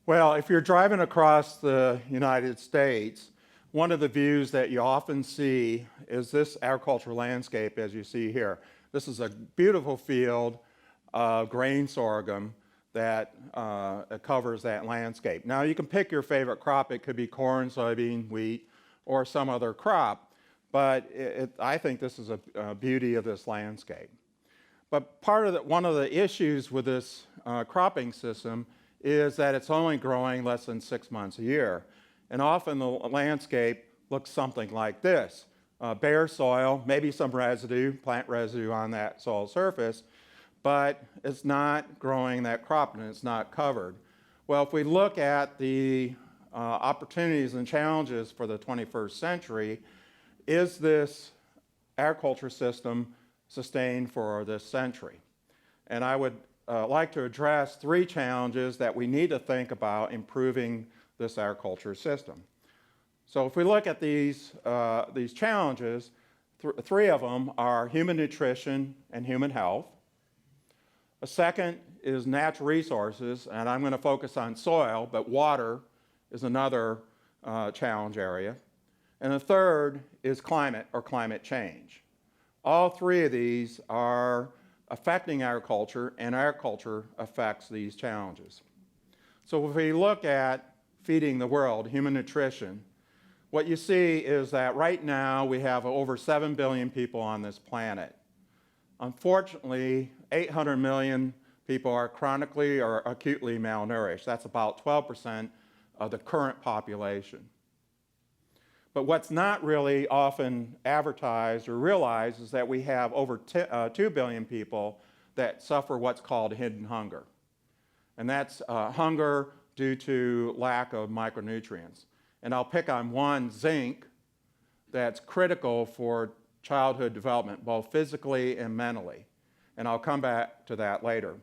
Well, if you're driving across the United States, one of the views that you often see is this agricultural landscape as you see here. This is a beautiful field of grain sorghum that covers that landscape. Now you can pick your favorite crop. It could be corn, soybean, wheat, or some other crop, but I think this is a beauty of this landscape. But one of the issues with this cropping system is that it's only growing less than 6 months a year. And often the landscape looks something like this. Bare soil, maybe some residue, plant residue on that soil surface, but it's not growing that crop and it's not covered. Well, if we look at the opportunities and challenges for the 21st century, is this agriculture system sustained for this century? And I would like to address 3 challenges that we need to think about improving this agriculture system. So if we look at these challenges, 3 of them are human nutrition and human health. A second is natural resources, and I'm going to focus on soil, but water is another challenge area. And the third is climate or climate change. All 3 of these are affecting agriculture, and agriculture affects these challenges. So if we look at feeding the world, human nutrition, what you see is that right now we have over 7 billion people on this planet. Unfortunately, 800 million people are chronically or acutely malnourished. That's about 12% of the current population. But what's not really often advertised or realized is that we have over 2 billion people that suffer what's called hidden hunger. And that's hunger due to lack of micronutrients. And I'll pick on one, zinc, that's critical for childhood development, both physically and mentally. And I'll come back to that later.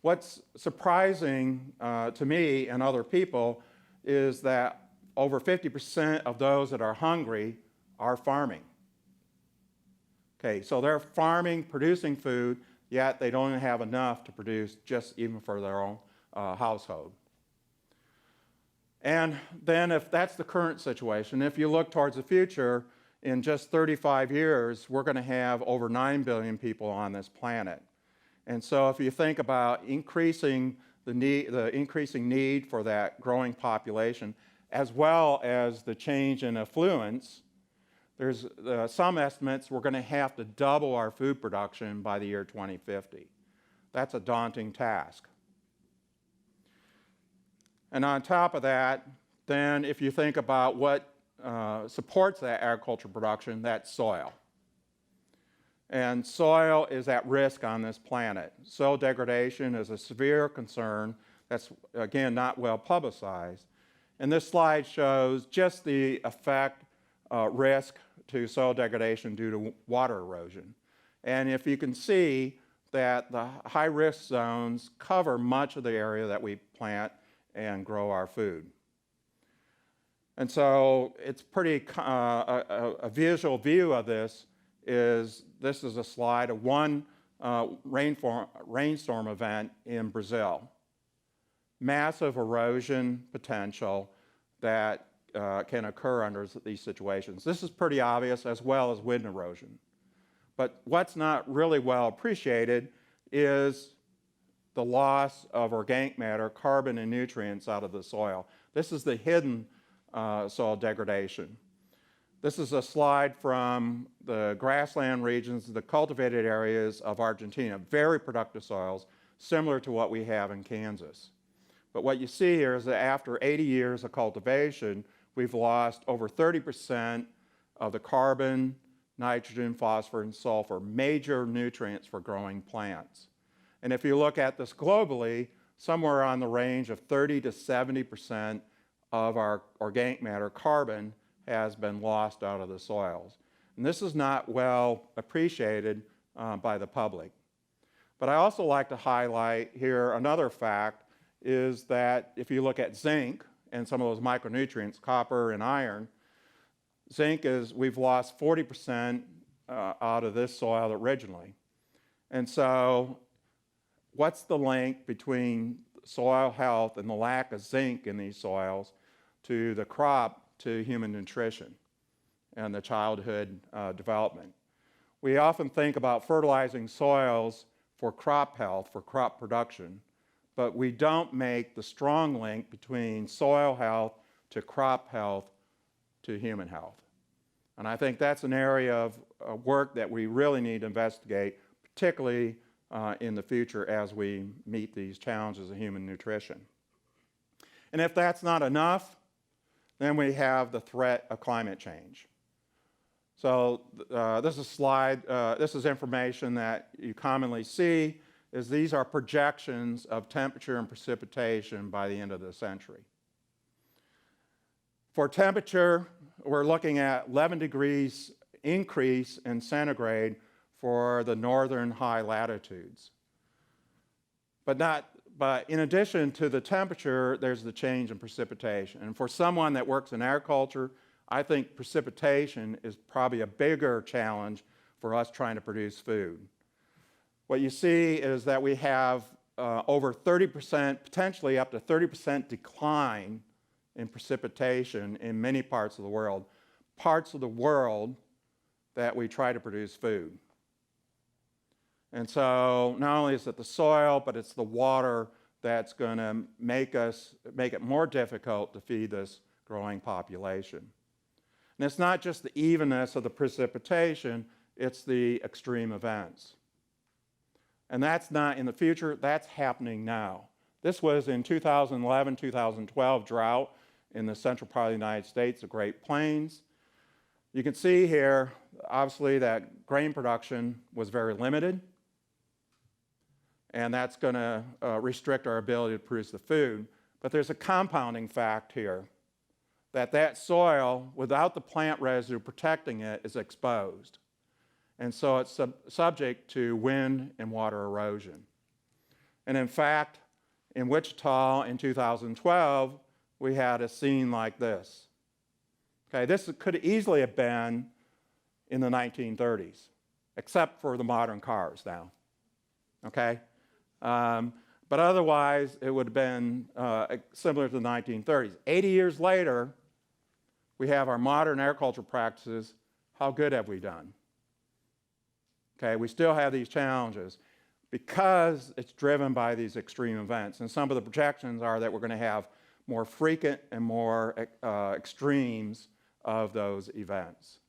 What's surprising to me and other people is that over 50% of those that are hungry are farming. Okay, so they're farming, producing food, yet they don't have enough to produce just even for their own household. And then if that's the current situation, if you look towards the future, in just 35 years, we're going to have over 9 billion people on this planet. And so if you think about increasing the increasing need for that growing population, as well as the change in affluence, there's some estimates we're going to have to double our food production by the year 2050. That's a daunting task. And on top of that, then if you think about what supports that agricultural production, that's soil. And soil is at risk on this planet. Soil degradation is a severe concern that's, again, not well publicized. And this slide shows just the effect, risk to soil degradation due to water erosion. And if you can see that the high-risk zones cover much of the area that we plant and grow our food. And so it's pretty, a visual view of this is a slide of one rainstorm event in Brazil. Massive erosion potential that can occur under these situations. This is pretty obvious, as well as wind erosion. But what's not really well appreciated is the loss of organic matter, carbon and nutrients out of the soil. This is the hidden soil degradation. This is a slide from the grassland regions, the cultivated areas of Argentina, very productive soils, similar to what we have in Kansas. But what you see here is that after 80 years of cultivation, we've lost over 30% of the carbon, nitrogen, phosphorus, and sulfur, major nutrients for growing plants. And if you look at this globally, somewhere on the range of 30 to 70% of our organic matter, carbon, has been lost out of the soils. And this is not well appreciated by the public. But I also like to highlight here another fact is that if you look at zinc and some of those micronutrients, copper and iron, zinc is, we've lost 40% out of this soil originally. And so what's the link between soil health and the lack of zinc in these soils to the crop to human nutrition and the childhood development. We often think about fertilizing soils for crop health, for crop production, but we don't make the strong link between soil health to crop health to human health. And I think that's an area of work that we really need to investigate, particularly in the future as we meet these challenges of human nutrition. And if that's not enough, then we have the threat of climate change. So this is a slide, this is information that you commonly see, is these are projections of temperature and precipitation by the end of the century. For temperature, we're looking at 11 degrees increase in centigrade for the northern high latitudes. But in addition to the temperature, there's the change in precipitation. And for someone that works in agriculture, I think precipitation is probably a bigger challenge for us trying to produce food. What you see is that we have over 30%, potentially up to 30% decline in precipitation in many parts of the world that we try to produce food. And so not only is it the soil, but it's the water that's going to make it more difficult to feed this growing population. And it's not just the evenness of the precipitation, it's the extreme events. And that's not in the future, that's happening now. This was in 2011-2012 drought in the central part of the United States, the Great Plains. You can see here, obviously, that grain production was very limited, and that's going to restrict our ability to produce the food. But there's a compounding fact here, that soil, without the plant residue protecting it, is exposed. And so it's subject to wind and water erosion. And in fact, in Wichita in 2012, we had a scene like this. Okay, this could easily have been in the 1930s, except for the modern cars now. Okay? But otherwise, it would have been similar to the 1930s. 80 years later, we have our modern agricultural practices. How good have we done? Okay, we still have these challenges because it's driven by these extreme events. And some of the projections are that we're going to have more frequent and more extremes of those events.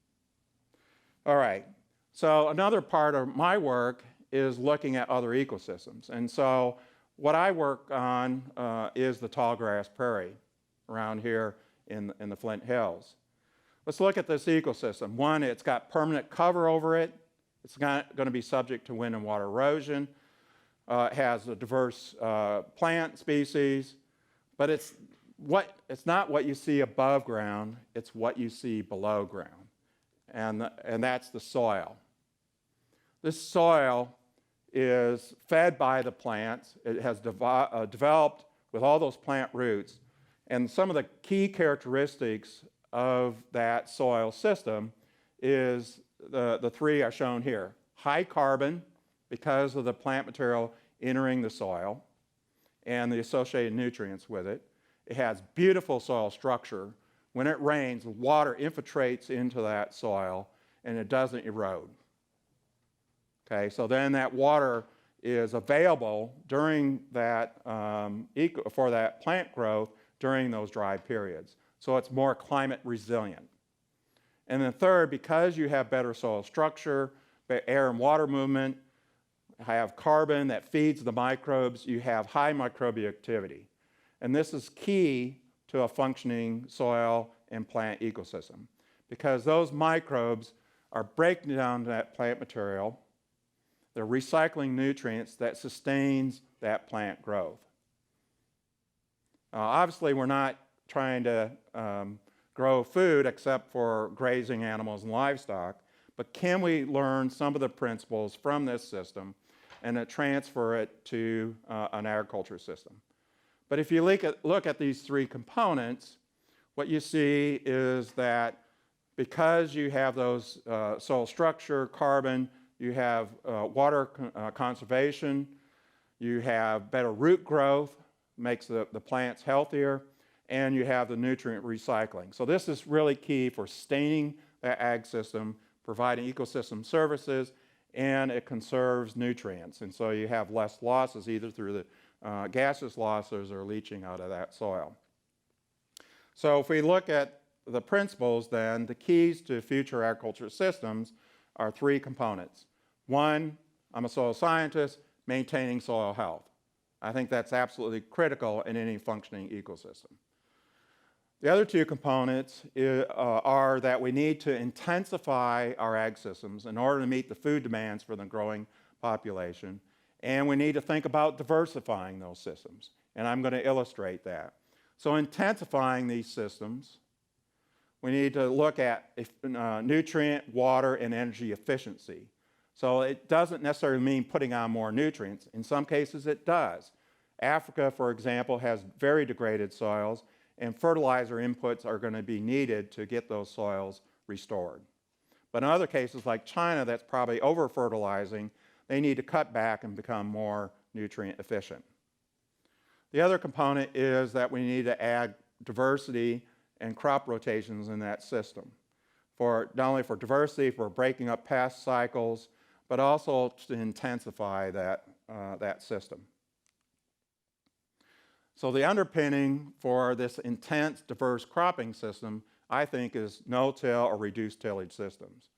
All right, so another part of my work is looking at other ecosystems. And so what I work on is the tallgrass prairie around here in the Flint Hills. Let's look at this ecosystem. One, it's got permanent cover over it. It's not going to be subject to wind and water erosion. It has a diverse plant species, but it's not what you see above ground, it's what you see below ground, and that's the soil. This soil is fed by the plants. It has developed with all those plant roots, and some of the key characteristics of that soil system is the three are shown here. High carbon, because of the plant material entering the soil and the associated nutrients with it. It has beautiful soil structure. When it rains, water infiltrates into that soil and it doesn't erode. Okay, so then that water is available during that, for that plant growth during those dry periods. So it's more climate resilient. And then third, because you have better soil structure, air and water movement, have carbon that feeds the microbes, you have high microbial activity. And this is key to a functioning soil and plant ecosystem, because those microbes are breaking down that plant material, they're recycling nutrients that sustains that plant growth. Obviously, we're not trying to grow food except for grazing animals and livestock, but can we learn some of the principles from this system and transfer it to an agriculture system? But if you look at these three components, what you see is that because you have those soil structure, carbon, you have water conservation, you have better root growth, makes the plants healthier, and you have the nutrient recycling. So this is really key for sustaining that ag system, providing ecosystem services, and it conserves nutrients. And so you have less losses either through the gaseous losses or leaching out of that soil. So if we look at the principles then, the keys to future agriculture systems are three components. One, I'm a soil scientist, maintaining soil health. I think that's absolutely critical in any functioning ecosystem. The other two components are that we need to intensify our ag systems in order to meet the food demands for the growing population, and we need to think about diversifying those systems, and I'm going to illustrate that. So intensifying these systems, we need to look at nutrient, water, and energy efficiency. So it doesn't necessarily mean putting on more nutrients. In some cases it does. Africa, for example, has very degraded soils, and fertilizer inputs are going to be needed to get those soils restored. But in other cases, like China, that's probably over-fertilizing, they need to cut back and become more nutrient efficient. The other component is that we need to add diversity and crop rotations in that system. Not only for diversity, for breaking up past cycles, but also to intensify that system. So the underpinning for this intense, diverse cropping system, I think, is no-till or reduced tillage systems.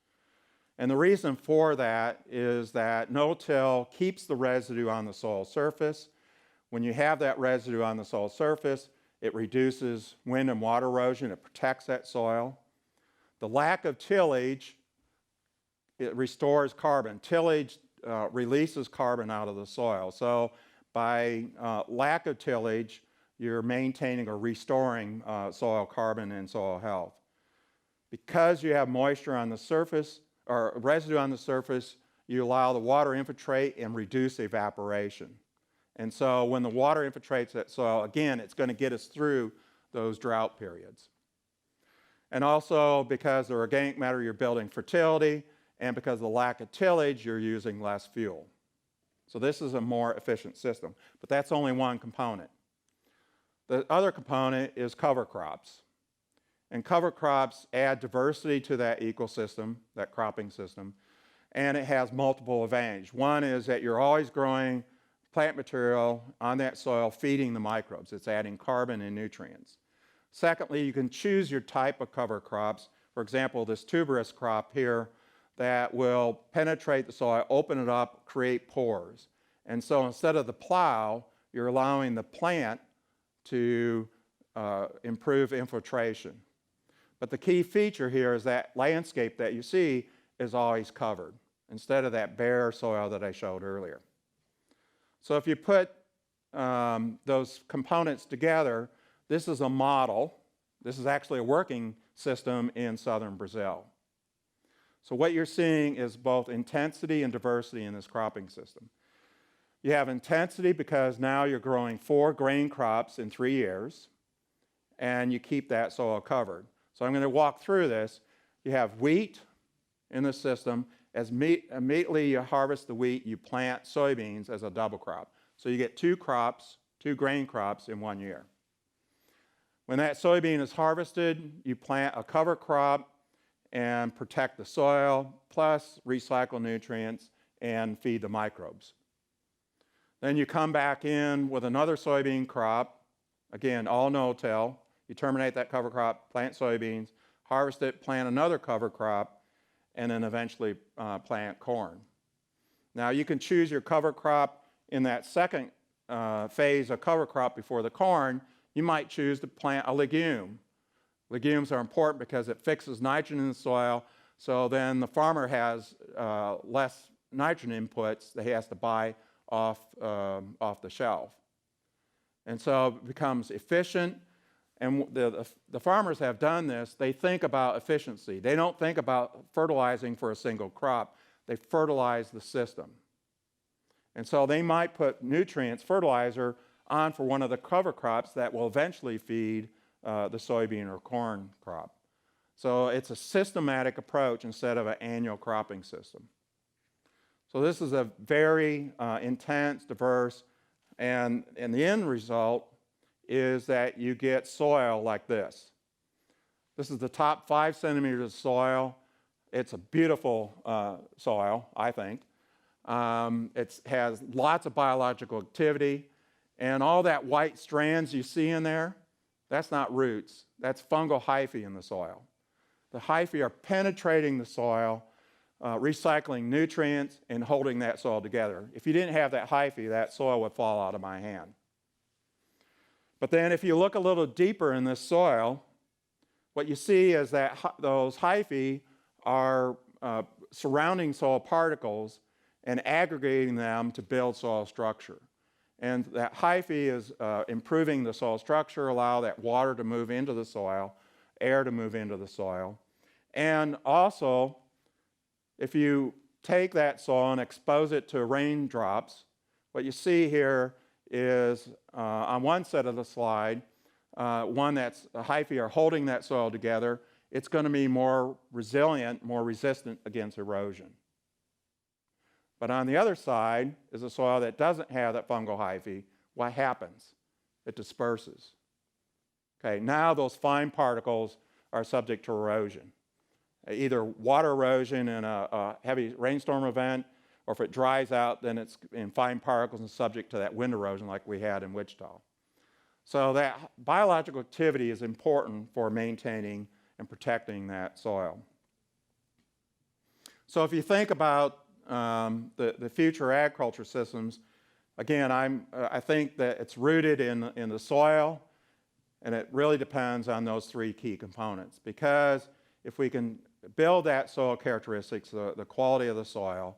And the reason for that is that no-till keeps the residue on the soil surface. When you have that residue on the soil surface, it reduces wind and water erosion, it protects that soil. The lack of tillage, it restores carbon. Tillage releases carbon out of the soil. So by lack of tillage, you're maintaining or restoring soil carbon and soil health. Because you have moisture on the surface, or residue on the surface, you allow the water to infiltrate and reduce evaporation. And so when the water infiltrates that soil, again, it's going to get us through those drought periods. And also because of organic matter, you're building fertility, and because of the lack of tillage, you're using less fuel. So this is a more efficient system, but that's only one component. The other component is cover crops. And cover crops add diversity to that ecosystem, that cropping system, and it has multiple advantages. One is that you're always growing plant material on that soil, feeding the microbes. It's adding carbon and nutrients. Secondly, you can choose your type of cover crops. For example, this tuberous crop here that will penetrate the soil, open it up, create pores. And so instead of the plow, you're allowing the plant to improve infiltration. But the key feature here is that landscape that you see is always covered, instead of that bare soil that I showed earlier. So if you put those components together, this is a model. This is actually a working system in southern Brazil. So what you're seeing is both intensity and diversity in this cropping system. You have intensity because now you're growing 4 grain crops in 3 years, and you keep that soil covered. So I'm going to walk through this. You have wheat in the system. As immediately you harvest the wheat, you plant soybeans as a double crop. So you get 2 crops, 2 grain crops in 1 year. When that soybean is harvested, you plant a cover crop and protect the soil, plus recycle nutrients and feed the microbes. Then you come back in with another soybean crop, again, all no-till. You terminate that cover crop, plant soybeans, harvest it, plant another cover crop, and then eventually plant corn. Now you can choose your cover crop in that second phase of cover crop before the corn. You might choose to plant a legume. Legumes are important because it fixes nitrogen in the soil, so then the farmer has less nitrogen inputs that he has to buy off the shelf. And so it becomes efficient, and the farmers have done this. They think about efficiency. They don't think about fertilizing for a single crop. They fertilize the system. And so they might put nutrients, fertilizer, on for one of the cover crops that will eventually feed the soybean or corn crop. So it's a systematic approach instead of an annual cropping system. So this is a very intense, diverse, and the end result is that you get soil like this. This is the top 5 centimeters of soil. It's a beautiful soil, I think. It has lots of biological activity, and all that white strands you see in there, that's not roots. That's fungal hyphae in the soil. The hyphae are penetrating the soil, recycling nutrients, and holding that soil together. If you didn't have that hyphae, that soil would fall out of my hand. But then if you look a little deeper in this soil, what you see is that those hyphae are surrounding soil particles and aggregating them to build soil structure. And that hyphae is improving the soil structure, allow that water to move into the soil, air to move into the soil. And also, if you take that soil and expose it to raindrops, what you see here is on one set of the slide, one that's the hyphae are holding that soil together. It's going to be more resilient, more resistant against erosion. But on the other side is a soil that doesn't have that fungal hyphae. What happens? It disperses. Okay, now those fine particles are subject to erosion. Either water erosion in a heavy rainstorm event, or if it dries out, then it's in fine particles and subject to that wind erosion like we had in Wichita. So that biological activity is important for maintaining and protecting that soil. So if you think about the future agriculture systems, again, I think that it's rooted in the soil, and it really depends on those 3 key components. Because if we can build that soil characteristics, the quality of the soil,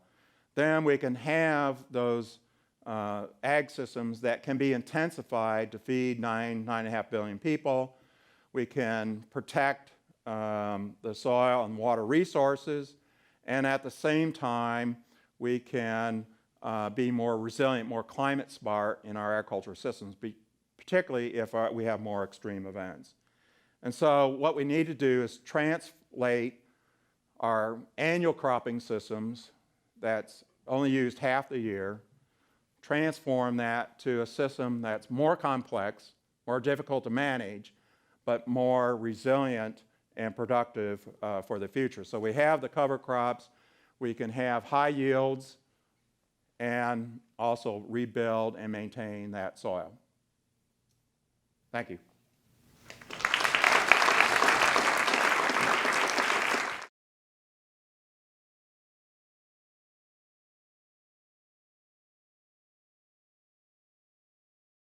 then we can have those ag systems that can be intensified to feed 9.5 billion people. We can protect the soil and water resources, and at the same time, we can be more resilient, more climate smart in our agricultural systems, particularly if we have more extreme events. And so what we need to do is translate our annual cropping systems that's only used half the year, transform that to a system that's more complex, more difficult to manage, but more resilient and productive for the future. So we have the cover crops, we can have high yields, and also rebuild and maintain that soil. Thank you.